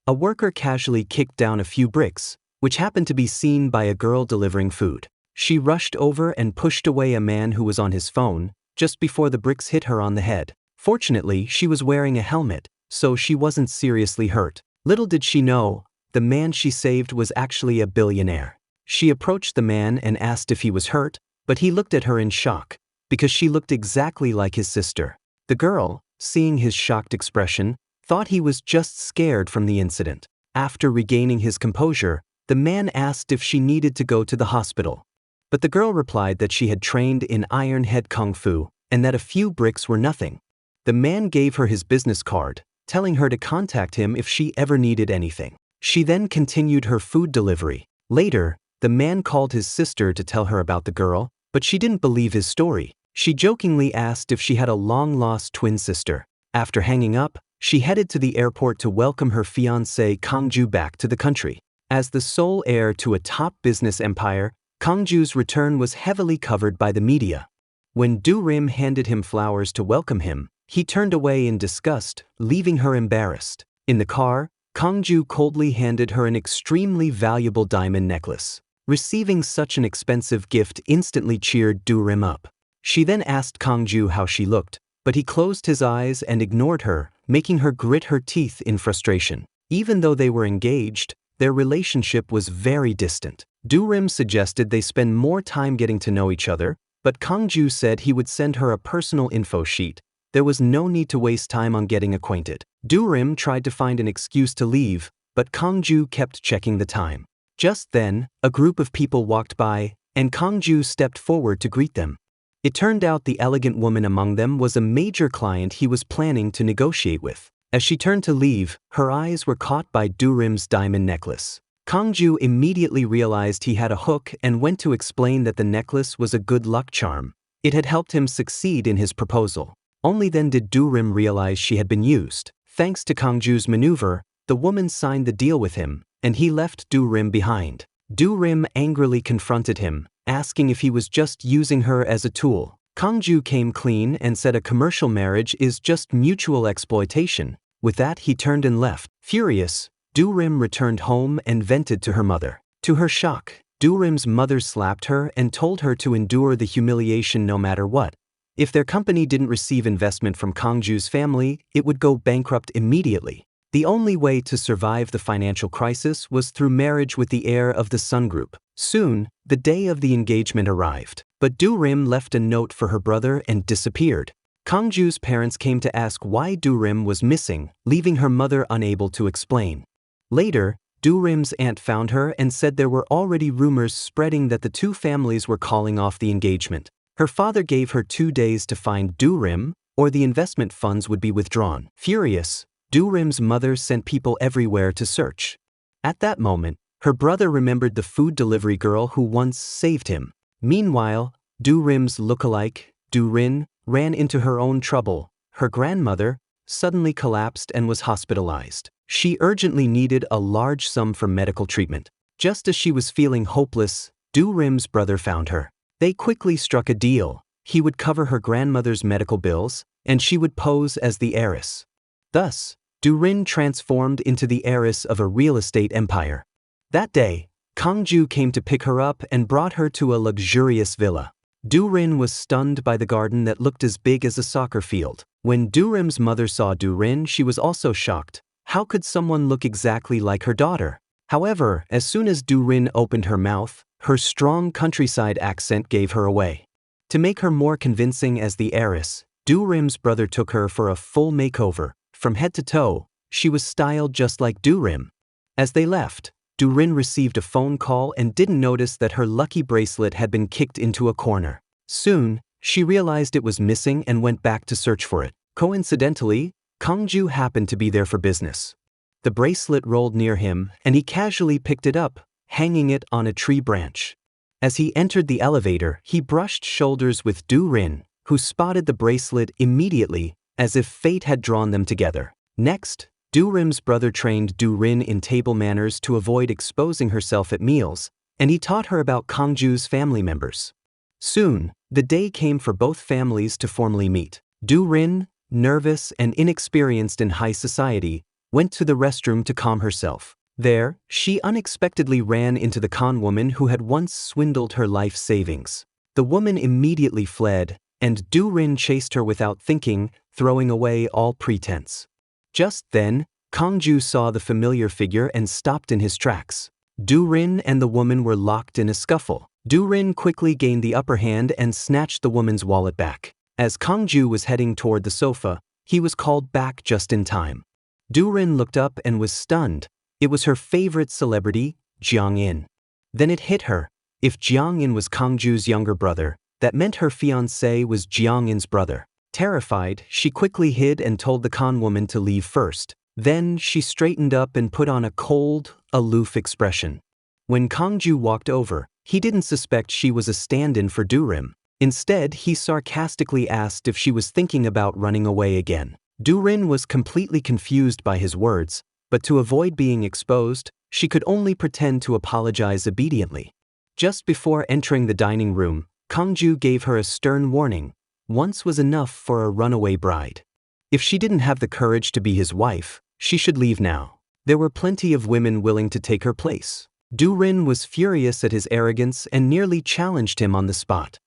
A worker casually kicked down a few bricks, which happened to be seen by a girl delivering food. She rushed over and pushed away a man who was on his phone, just before the bricks hit her on the head. Fortunately, she was wearing a helmet, so she wasn't seriously hurt. Little did she know, the man she saved was actually a billionaire. She approached the man and asked if he was hurt, but he looked at her in shock, because she looked exactly like his sister. The girl, seeing his shocked expression, thought he was just scared from the incident. After regaining his composure, the man asked if she needed to go to the hospital. But the girl replied that she had trained in Iron Head Kung Fu, and that a few bricks were nothing. The man gave her his business card, telling her to contact him if she ever needed anything. She then continued her food delivery. Later, the man called his sister to tell her about the girl, but she didn't believe his story. She jokingly asked if she had a long-lost twin sister. After hanging up, she headed to the airport to welcome her fiancé Kangju back to the country. As the sole heir to a top business empire, Kangju's return was heavily covered by the media. When Du-rim handed him flowers to welcome him, he turned away in disgust, leaving her embarrassed. In the car, Kangju coldly handed her an extremely valuable diamond necklace. Receiving such an expensive gift instantly cheered Du-rim up. She then asked Kangju how she looked, but he closed his eyes and ignored her, making her grit her teeth in frustration. Even though they were engaged, their relationship was very distant. Du-rim suggested they spend more time getting to know each other, but Kangju said he would send her a personal info sheet. There was no need to waste time on getting acquainted. Du-rim tried to find an excuse to leave, but Kangju kept checking the time. Just then, a group of people walked by, and Kangju stepped forward to greet them. It turned out the elegant woman among them was a major client he was planning to negotiate with. As she turned to leave, her eyes were caught by Du-rim's diamond necklace. Kangju immediately realized he had a hook and went to explain that the necklace was a good luck charm. It had helped him succeed in his proposal. Only then did Du-rim realize she had been used. Thanks to Kangju's maneuver, the woman signed the deal with him, and he left Du-rim behind. Du-rim angrily confronted him, asking if he was just using her as a tool. Kangju came clean and said a commercial marriage is just mutual exploitation. With that, he turned and left. Furious, Du-rim returned home and vented to her mother. To her shock, Du-rim's mother slapped her and told her to endure the humiliation no matter what. If their company didn't receive investment from Kangju's family, it would go bankrupt immediately. The only way to survive the financial crisis was through marriage with the heir of the Sun Group. Soon, the day of the engagement arrived, but Du-rim left a note for her brother and disappeared. Kangju's parents came to ask why Du-rim was missing, leaving her mother unable to explain. Later, Du-rim's aunt found her and said there were already rumors spreading that the two families were calling off the engagement. Her father gave her 2 days to find Du-rim, or the investment funds would be withdrawn. Furious, Du-rim's mother sent people everywhere to search. At that moment, her brother remembered the food delivery girl who once saved him. Meanwhile, Du-rim's lookalike, Du-rin, ran into her own trouble. Her grandmother suddenly collapsed and was hospitalized. She urgently needed a large sum for medical treatment. Just as she was feeling hopeless, Du-rim's brother found her. They quickly struck a deal. He would cover her grandmother's medical bills, and she would pose as the heiress. Thus, Du-rin transformed into the heiress of a real estate empire. That day, Kangju came to pick her up and brought her to a luxurious villa. Du-rin was stunned by the garden that looked as big as a soccer field. When Du-rim's mother saw Du-rin, she was also shocked. How could someone look exactly like her daughter? However, as soon as Du-rin opened her mouth, her strong countryside accent gave her away. To make her more convincing as the heiress, Du-rim's brother took her for a full makeover. From head to toe, she was styled just like Du-rim. As they left, Du-rin received a phone call and didn't notice that her lucky bracelet had been kicked into a corner. Soon, she realized it was missing and went back to search for it. Coincidentally, Kangju happened to be there for business. The bracelet rolled near him, and he casually picked it up, hanging it on a tree branch. As he entered the elevator, he brushed shoulders with Du-rin, who spotted the bracelet immediately, as if fate had drawn them together. Next, Du-rim's brother trained Du-rin in table manners to avoid exposing herself at meals, and he taught her about Kangju's family members. Soon, the day came for both families to formally meet. Du-rin, nervous and inexperienced in high society, went to the restroom to calm herself. There, she unexpectedly ran into the con woman who had once swindled her life savings. The woman immediately fled, and Do-rin chased her without thinking, throwing away all pretense. Just then, Kong-ju saw the familiar figure and stopped in his tracks. Do-rin and the woman were locked in a scuffle. Do-rin quickly gained the upper hand and snatched the woman's wallet back. As Kong-ju was heading toward the sofa, he was called back just in time. Do-rin looked up and was stunned. It was her favorite celebrity, Jiang-in. Then it hit her. If Jiang-in was Kong-ju's younger brother, that meant her fiancé was Jiang-in's brother. Terrified, she quickly hid and told the con woman to leave first. Then she straightened up and put on a cold, aloof expression. When Kong-ju walked over, he didn't suspect she was a stand-in for Do-rim. Instead, he sarcastically asked if she was thinking about running away again. Do-rin was completely confused by his words, but to avoid being exposed, she could only pretend to apologize obediently. Just before entering the dining room, Kong-ju gave her a stern warning. Once was enough for a runaway bride. If she didn't have the courage to be his wife, she should leave now. There were plenty of women willing to take her place. Do-rin was furious at his arrogance and nearly challenged him on the spot.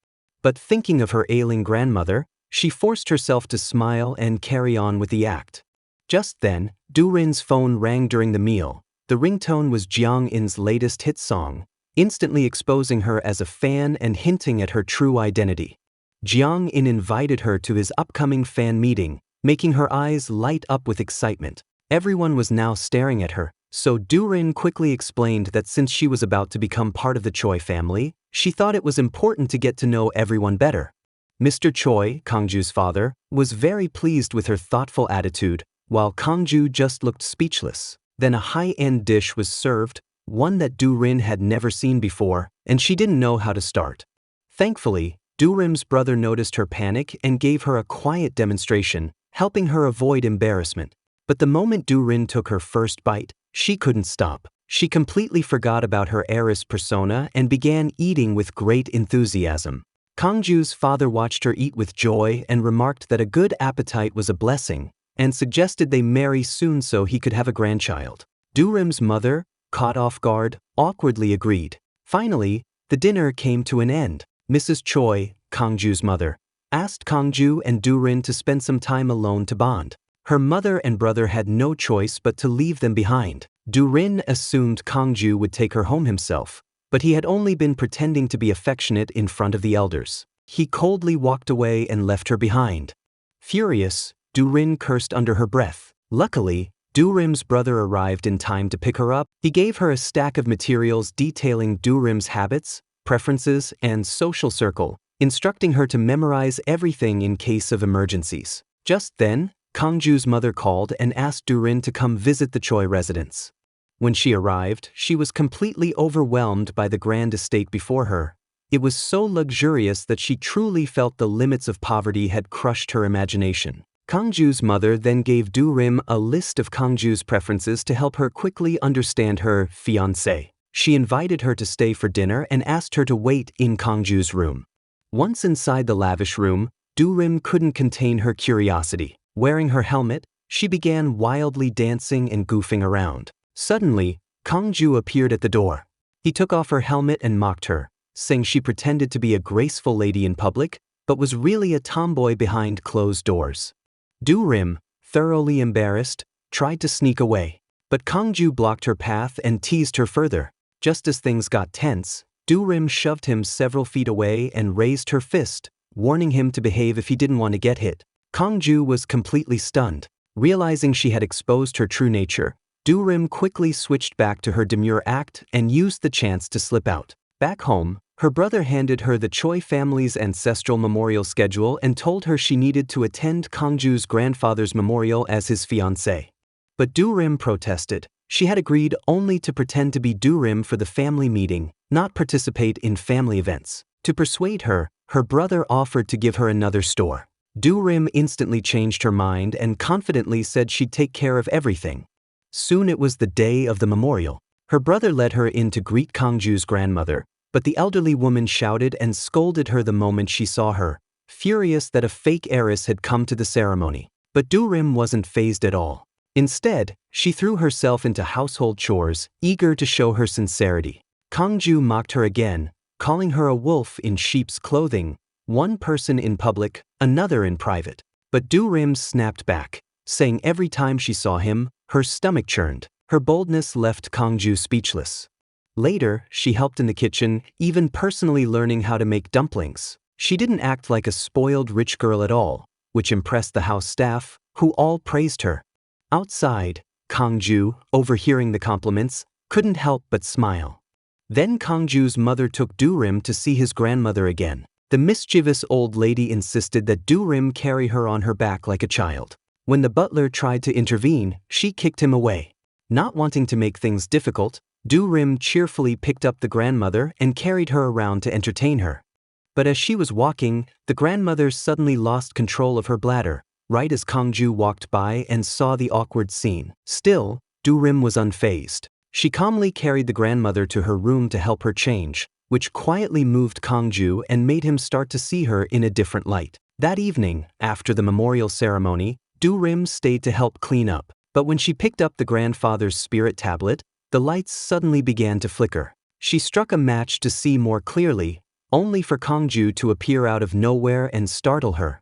But thinking of her ailing grandmother, she forced herself to smile and carry on with the act. Just then, Do-rin's phone rang during the meal. The ringtone was Jiang-in's latest hit song, instantly exposing her as a fan and hinting at her true identity. Jiang-in invited her to his upcoming fan meeting, making her eyes light up with excitement. Everyone was now staring at her, so Do-rin quickly explained that since she was about to become part of the Choi family, she thought it was important to get to know everyone better. Mr. Choi, Kong-ju's father, was very pleased with her thoughtful attitude, while Kong-ju just looked speechless. Then a high-end dish was served, one that Do-rin had never seen before, and she didn't know how to start. Thankfully, Do-rim's brother noticed her panic and gave her a quiet demonstration, helping her avoid embarrassment. But the moment Do-rin took her first bite, she couldn't stop. She completely forgot about her heiress persona and began eating with great enthusiasm. Kong-ju's father watched her eat with joy and remarked that a good appetite was a blessing, and suggested they marry soon so he could have a grandchild. Do-rim's mother, caught off guard, awkwardly agreed. Finally, the dinner came to an end. Mrs. Choi, Kong-ju's mother, asked Kong-ju and Do-rin to spend some time alone to bond. Her mother and brother had no choice but to leave them behind. Do-rin assumed Kong-ju would take her home himself, but he had only been pretending to be affectionate in front of the elders. He coldly walked away and left her behind. Furious, Do-rin cursed under her breath. Luckily, Do-rim's brother arrived in time to pick her up. He gave her a stack of materials detailing Do-rim's habits, preferences, and social circle, instructing her to memorize everything in case of emergencies. Just then, Kong-ju's mother called and asked Do-rin to come visit the Choi residence. When she arrived, she was completely overwhelmed by the grand estate before her. It was so luxurious that she truly felt the limits of poverty had crushed her imagination. Kong-ju's mother then gave Do-rim a list of Kong-ju's preferences to help her quickly understand her fiancé. She invited her to stay for dinner and asked her to wait in Kong-ju's room. Once inside the lavish room, Do-rim couldn't contain her curiosity. Wearing her helmet, she began wildly dancing and goofing around. Suddenly, Kong-ju appeared at the door. He took off her helmet and mocked her, saying she pretended to be a graceful lady in public, but was really a tomboy behind closed doors. Do-rim, thoroughly embarrassed, tried to sneak away, but Kong-ju blocked her path and teased her further. Just as things got tense, Do-rim shoved him several feet away and raised her fist, warning him to behave if he didn't want to get hit. Kong-ju was completely stunned. Realizing she had exposed her true nature, Do-rim quickly switched back to her demure act and used the chance to slip out. Back home, her brother handed her the Choi family's ancestral memorial schedule and told her she needed to attend Kong-ju's grandfather's memorial as his fiancé. But Do-rim protested. She had agreed only to pretend to be Do-rim for the family meeting, not participate in family events. To persuade her, her brother offered to give her another store. Do-rim instantly changed her mind and confidently said she'd take care of everything. Soon it was the day of the memorial. Her brother led her in to greet Kong-ju's grandmother, but the elderly woman shouted and scolded her the moment she saw her, furious that a fake heiress had come to the ceremony. But Do-rim wasn't fazed at all. Instead, she threw herself into household chores, eager to show her sincerity. Kangju mocked her again, calling her a wolf in sheep's clothing, one person in public, another in private. But Do-rim snapped back, saying every time she saw him, her stomach churned. Her boldness left Kangju speechless. Later, she helped in the kitchen, even personally learning how to make dumplings. She didn't act like a spoiled rich girl at all, which impressed the house staff, who all praised her. Outside, Kangju, overhearing the compliments, couldn't help but smile. Then Kangju's mother took Do-rim to see his grandmother again. The mischievous old lady insisted that Do-rim carry her on her back like a child. When the butler tried to intervene, she kicked him away. Not wanting to make things difficult, Do-rim cheerfully picked up the grandmother and carried her around to entertain her. But as she was walking, the grandmother suddenly lost control of her bladder, right as Kangju walked by and saw the awkward scene. Still, Do-rim was unfazed. She calmly carried the grandmother to her room to help her change, which quietly moved Kangju and made him start to see her in a different light. That evening, after the memorial ceremony, Do-rim stayed to help clean up. But when she picked up the grandfather's spirit tablet, the lights suddenly began to flicker. She struck a match to see more clearly, only for Kangju to appear out of nowhere and startle her.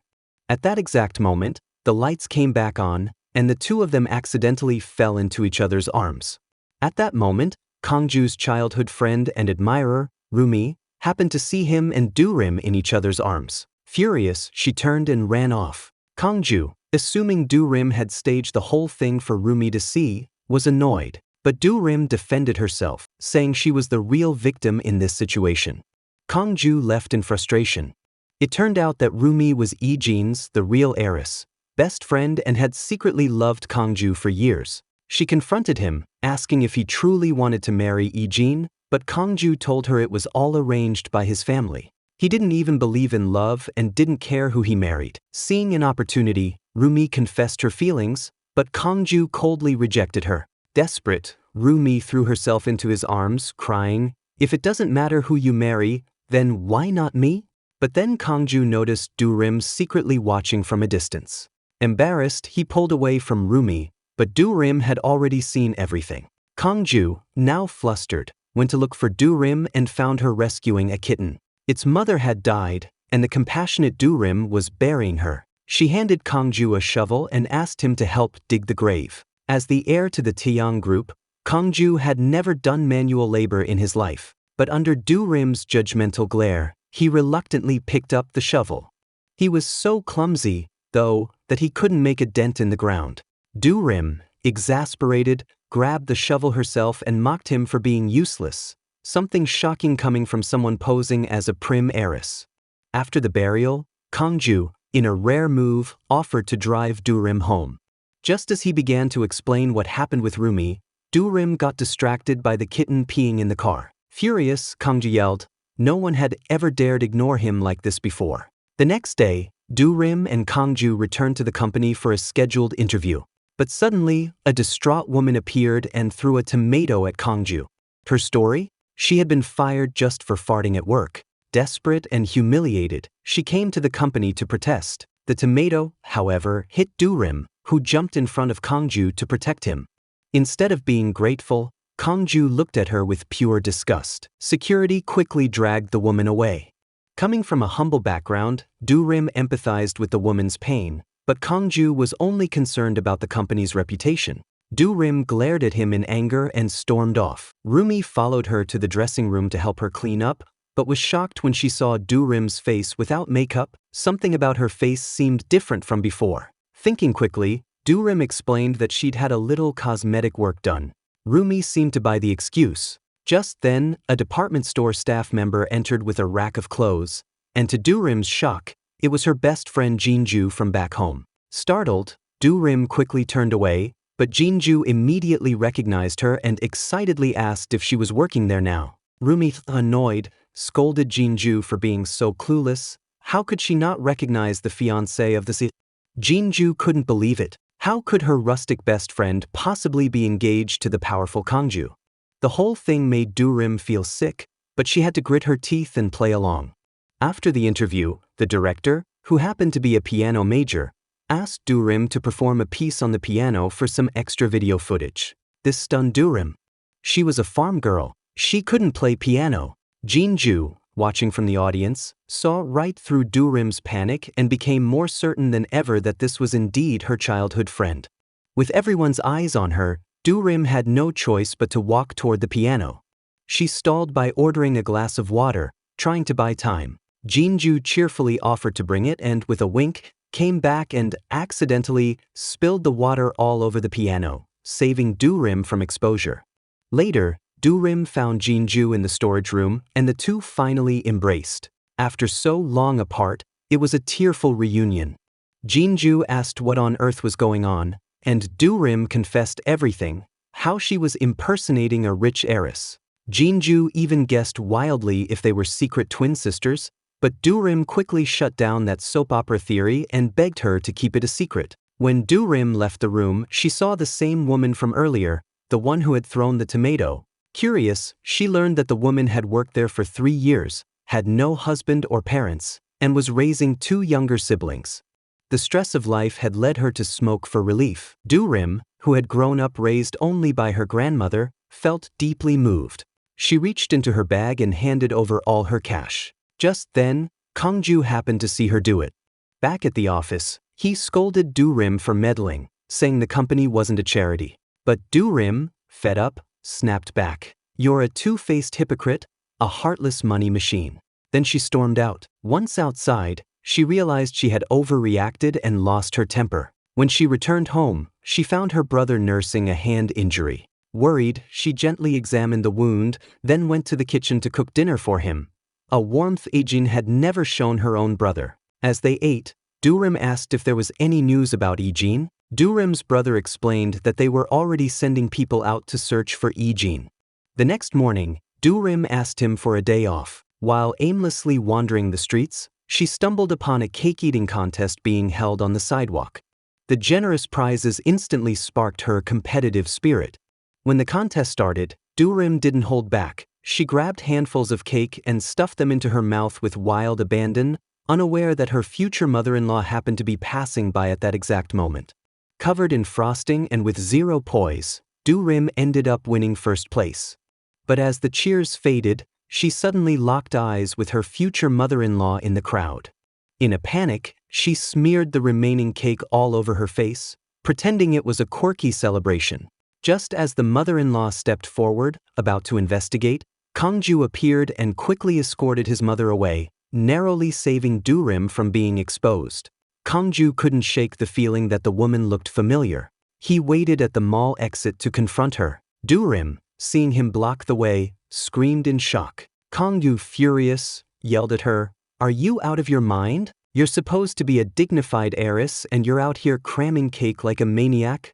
At that exact moment, the lights came back on, and the two of them accidentally fell into each other's arms. At that moment, Kangju's childhood friend and admirer, Rumi, happened to see him and Do-rim in each other's arms. Furious, she turned and ran off. Kangju, assuming Do-rim had staged the whole thing for Rumi to see, was annoyed. But Do-rim defended herself, saying she was the real victim in this situation. Kangju left in frustration. It turned out that Rumi was Ee-jin's, the real heiress, best friend and had secretly loved Kangju for years. She confronted him, asking if he truly wanted to marry Ee-jin, but Kangju told her it was all arranged by his family. He didn't even believe in love and didn't care who he married. Seeing an opportunity, Rumi confessed her feelings, but Kangju coldly rejected her. Desperate, Rumi threw herself into his arms, crying, "If it doesn't matter who you marry, then why not me?" But then Kangju noticed Do-rim secretly watching from a distance. Embarrassed, he pulled away from Rumi, but Do-rim had already seen everything. Kangju, now flustered, went to look for Do-rim and found her rescuing a kitten. Its mother had died, and the compassionate Do-rim was burying her. She handed Kangju a shovel and asked him to help dig the grave. As the heir to the Taeyang group, Kangju had never done manual labor in his life, but under Do-rim's judgmental glare, he reluctantly picked up the shovel. He was so clumsy, though, that he couldn't make a dent in the ground. Do-rim, exasperated, grabbed the shovel herself and mocked him for being useless, something shocking coming from someone posing as a prim heiress. After the burial, Kangju, in a rare move, offered to drive Do-rim home. Just as he began to explain what happened with Rumi, Do-rim got distracted by the kitten peeing in the car. Furious, Kangju yelled, no one had ever dared ignore him like this before. The next day, Do-rim and Kangju returned to the company for a scheduled interview. But suddenly, a distraught woman appeared and threw a tomato at Kangju. Her story? She had been fired just for farting at work. Desperate and humiliated, she came to the company to protest. The tomato, however, hit Do-rim, who jumped in front of Kangju to protect him. Instead of being grateful, Kangju looked at her with pure disgust. Security quickly dragged the woman away. Coming from a humble background, Do-rim empathized with the woman's pain, but Kangju was only concerned about the company's reputation. Do-rim glared at him in anger and stormed off. Rumi followed her to the dressing room to help her clean up, but was shocked when she saw Do-rim's face without makeup. Something about her face seemed different from before. Thinking quickly, Do-rim explained that she'd had a little cosmetic work done. Rumi seemed to buy the excuse. Just then, a department store staff member entered with a rack of clothes, and to Do-rim's shock, it was her best friend Jinju from back home. Startled, Do-rim quickly turned away, but Jinju immediately recognized her and excitedly asked if she was working there now. Rumi, annoyed, scolded Jinju for being so clueless. How could she not recognize the fiancé of the Jinju couldn't believe it. How could her rustic best friend possibly be engaged to the powerful Kangju? The whole thing made Do-rim feel sick, but she had to grit her teeth and play along. After the interview, the director, who happened to be a piano major, asked Durim to perform a piece on the piano for some extra video footage. This stunned Durim. She was a farm girl. She couldn't play piano. Jinju, watching from the audience, saw right through Durim's panic and became more certain than ever that this was indeed her childhood friend. With everyone's eyes on her, Durim had no choice but to walk toward the piano. She stalled by ordering a glass of water, trying to buy time. Jinju cheerfully offered to bring it and, with a wink, came back and accidentally spilled the water all over the piano, saving Durim from exposure. Later, Durim found Jinju in the storage room and the two finally embraced. After so long apart, it was a tearful reunion. Jinju asked what on earth was going on, and Durim confessed everything, how she was impersonating a rich heiress. Jinju even guessed wildly if they were secret twin sisters, but Durim quickly shut down that soap opera theory and begged her to keep it a secret. When Durim left the room, she saw the same woman from earlier, the one who had thrown the tomato. Curious, she learned that the woman had worked there for 3 years, had no husband or parents, and was raising 2 younger siblings. The stress of life had led her to smoke for relief. Durim, who had grown up raised only by her grandmother, felt deeply moved. She reached into her bag and handed over all her cash. Just then, Kongju happened to see her do it. Back at the office, he scolded Durim for meddling, saying the company wasn't a charity. But Durim, fed up, snapped back. "You're a two-faced hypocrite, a heartless money machine." Then she stormed out. Once outside, she realized she had overreacted and lost her temper. When she returned home, she found her brother nursing a hand injury. Worried, she gently examined the wound, then went to the kitchen to cook dinner for him. A warmth Ijin had never shown her own brother. As they ate, Durim asked if there was any news about Ijin. Durim's brother explained that they were already sending people out to search for Ijin. The next morning, Durim asked him for a day off. While aimlessly wandering the streets, she stumbled upon a cake-eating contest being held on the sidewalk. The generous prizes instantly sparked her competitive spirit. When the contest started, Durim didn't hold back. She grabbed handfuls of cake and stuffed them into her mouth with wild abandon, unaware that her future mother-in-law happened to be passing by at that exact moment. Covered in frosting and with zero poise, Durim ended up winning first place. But as the cheers faded, she suddenly locked eyes with her future mother-in-law in the crowd. In a panic, she smeared the remaining cake all over her face, pretending it was a quirky celebration. Just as the mother-in-law stepped forward, about to investigate, Kongju appeared and quickly escorted his mother away, narrowly saving Durim from being exposed. Kongju couldn't shake the feeling that the woman looked familiar. He waited at the mall exit to confront her. Durim, seeing him block the way, screamed in shock. Kongju, furious, yelled at her, "Are you out of your mind? You're supposed to be a dignified heiress and you're out here cramming cake like a maniac?"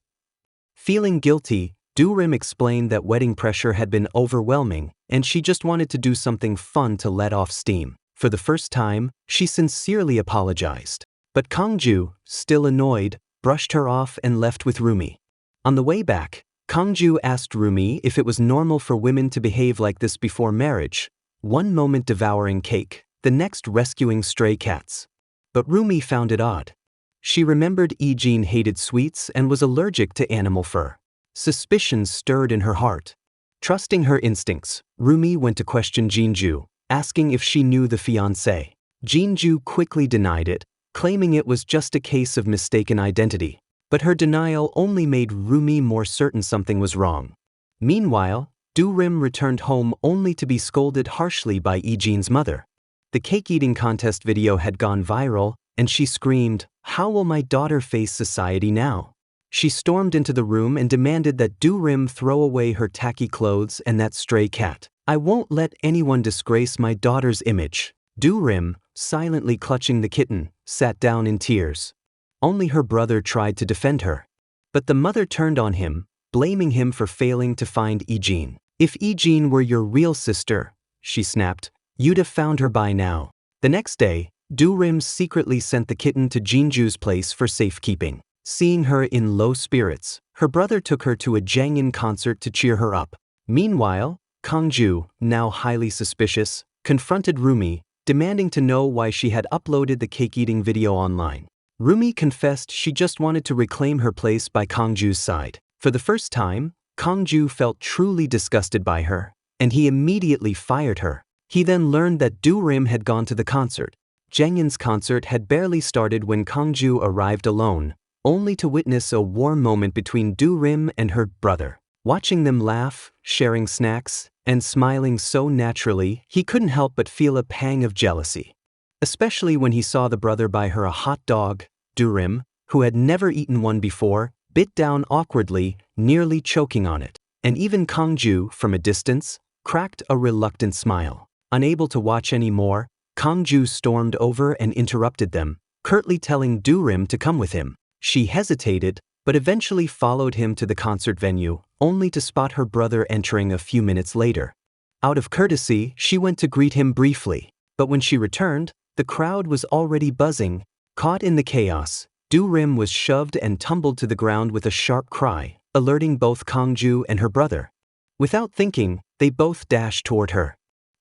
Feeling guilty, Durim explained that wedding pressure had been overwhelming and she just wanted to do something fun to let off steam. For the first time, she sincerely apologized. But Kongju, still annoyed, brushed her off and left with Rumi. On the way back, Kongju asked Rumi if it was normal for women to behave like this before marriage, one moment devouring cake, the next rescuing stray cats. But Rumi found it odd. She remembered Ijin hated sweets and was allergic to animal fur. Suspicion stirred in her heart. Trusting her instincts, Rumi went to question Jinju, asking if she knew the fiancé. Jinju quickly denied it, claiming it was just a case of mistaken identity. But her denial only made Rumi more certain something was wrong. Meanwhile, Durim returned home only to be scolded harshly by Ijin's mother. The cake-eating contest video had gone viral, and she screamed, "How will my daughter face society now?" She stormed into the room and demanded that Durim throw away her tacky clothes and that stray cat. "I won't let anyone disgrace my daughter's image." Durim, silently clutching the kitten, sat down in tears. Only her brother tried to defend her. But the mother turned on him, blaming him for failing to find Ijin. "If Ijin were your real sister," she snapped, "you'd have found her by now." The next day, Durim secretly sent the kitten to Jinju's place for safekeeping. Seeing her in low spirits, her brother took her to a Jangin concert to cheer her up. Meanwhile, Kongju, now highly suspicious, confronted Rumi, demanding to know why she had uploaded the cake-eating video online. Rumi confessed she just wanted to reclaim her place by Kangju's side. For the first time, Kangju felt truly disgusted by her, and he immediately fired her. He then learned that Du-rim had gone to the concert. Jangyan's concert had barely started when Kangju arrived alone, only to witness a warm moment between Du-rim and her brother. Watching them laugh, sharing snacks, and smiling so naturally, he couldn't help but feel a pang of jealousy. Especially when he saw the brother buy her a hot dog. Du-rim, who had never eaten one before, bit down awkwardly, nearly choking on it. And even Kangju, from a distance, cracked a reluctant smile. Unable to watch any more, Kangju stormed over and interrupted them, curtly telling Du-rim to come with him. She hesitated, but eventually followed him to the concert venue, only to spot her brother entering a few minutes later. Out of courtesy, she went to greet him briefly, but when she returned, the crowd was already buzzing. Caught in the chaos, Du-rim was shoved and tumbled to the ground with a sharp cry, alerting both Kangju and her brother. Without thinking, they both dashed toward her.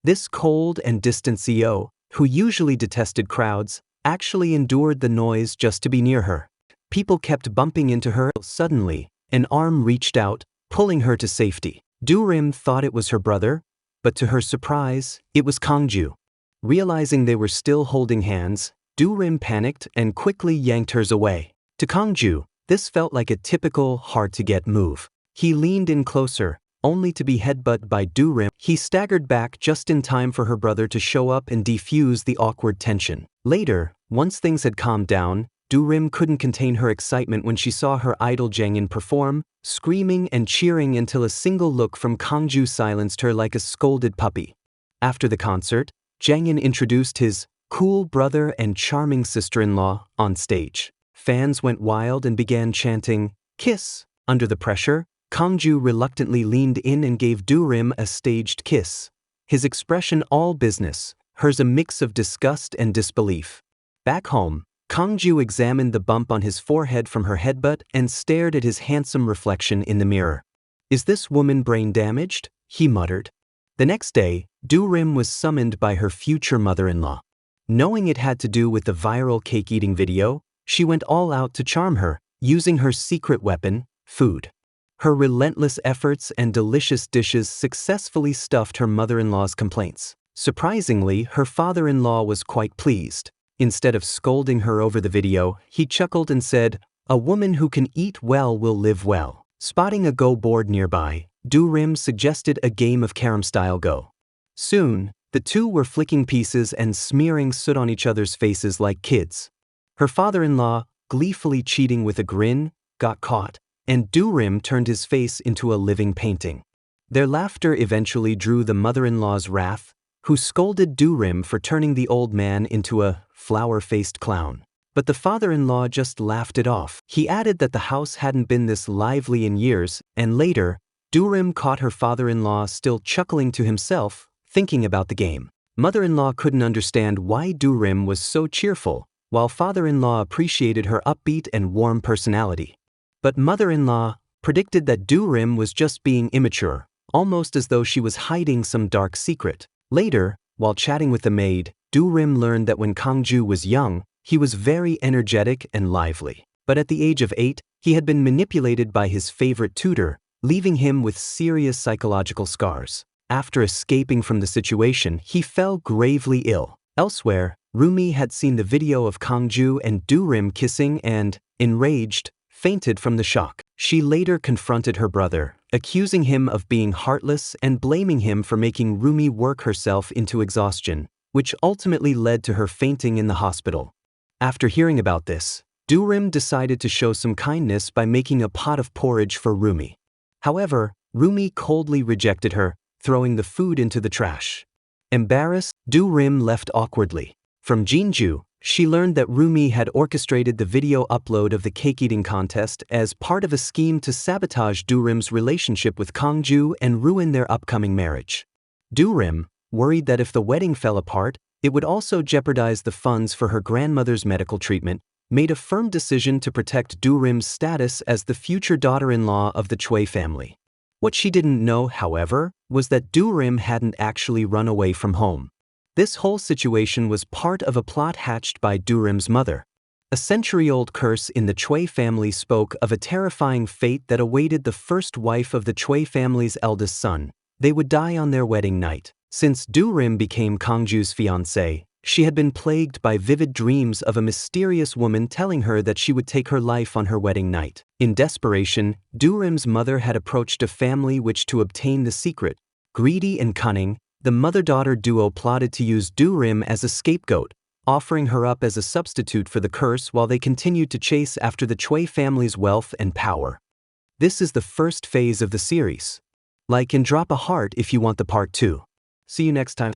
This cold and distant CO, who usually detested crowds, actually endured the noise just to be near her. People kept bumping into her. Suddenly, an arm reached out, pulling her to safety. Du-rim thought it was her brother, but to her surprise, it was Kangju. Realizing they were still holding hands, Du-rim panicked and quickly yanked hers away. To Kangju, this felt like a typical hard-to-get move. He leaned in closer, only to be headbutted by Du-rim. He staggered back just in time for her brother to show up and defuse the awkward tension. Later, once things had calmed down, Du-rim couldn't contain her excitement when she saw her idol Jangyan perform, screaming and cheering until a single look from Kangju silenced her like a scolded puppy. After the concert, Jangyan introduced his cool brother and charming sister-in-law on stage. Fans went wild and began chanting, "Kiss." Under the pressure, Kangju reluctantly leaned in and gave Du-rim a staged kiss. His expression all business, hers a mix of disgust and disbelief. Back home, Kangju examined the bump on his forehead from her headbutt and stared at his handsome reflection in the mirror. "Is this woman brain damaged?" he muttered. The next day, Du-rim was summoned by her future mother-in-law. Knowing it had to do with the viral cake-eating video, she went all out to charm her, using her secret weapon, food. Her relentless efforts and delicious dishes successfully stuffed her mother-in-law's complaints. Surprisingly, her father-in-law was quite pleased. Instead of scolding her over the video, he chuckled and said, "A woman who can eat well will live well." Spotting a Go board nearby, Du-rim suggested a game of carom-style Go. Soon, the two were flicking pieces and smearing soot on each other's faces like kids. Her father-in-law, gleefully cheating with a grin, got caught, and Du-rim turned his face into a living painting. Their laughter eventually drew the mother-in-law's wrath, who scolded Du-rim for turning the old man into a flower-faced clown. But the father-in-law just laughed it off. He added that the house hadn't been this lively in years, and later, Du-rim caught her father-in-law still chuckling to himself, thinking about the game. Mother-in-law couldn't understand why Du-rim was so cheerful, while father-in-law appreciated her upbeat and warm personality. But mother-in-law predicted that Du-rim was just being immature, almost as though she was hiding some dark secret. Later, while chatting with the maid, Du-rim learned that when Kangju was young, he was very energetic and lively. But at the age of 8, he had been manipulated by his favorite tutor, leaving him with serious psychological scars. After escaping from the situation, he fell gravely ill. Elsewhere, Rumi had seen the video of Kangju and Du-rim kissing and, enraged, fainted from the shock. She later confronted her brother, accusing him of being heartless and blaming him for making Rumi work herself into exhaustion, which ultimately led to her fainting in the hospital. After hearing about this, Du-rim decided to show some kindness by making a pot of porridge for Rumi. However, Rumi coldly rejected her, throwing the food into the trash. Embarrassed, Du-rim left awkwardly. From Jinju, she learned that Rumi had orchestrated the video upload of the cake-eating contest as part of a scheme to sabotage Du-rim's relationship with Kangju and ruin their upcoming marriage. Du-rim, worried that if the wedding fell apart, it would also jeopardize the funds for her grandmother's medical treatment, made a firm decision to protect Du-rim's status as the future daughter-in-law of the Chui family. What she didn't know, however, was that Du-rim hadn't actually run away from home. This whole situation was part of a plot hatched by Du-rim's mother. A century-old curse in the Chui family spoke of a terrifying fate that awaited the first wife of the Chui family's eldest son. They would die on their wedding night. Since Du Rim became Kangju's fiancée, she had been plagued by vivid dreams of a mysterious woman telling her that she would take her life on her wedding night. In desperation, Du Rim's mother had approached a family which to obtain the secret. Greedy and cunning, the mother-daughter duo plotted to use Du Rim as a scapegoat, offering her up as a substitute for the curse while they continued to chase after the Chui family's wealth and power. This is the first phase of the series. Like and drop a heart if you want the part 2. See you next time.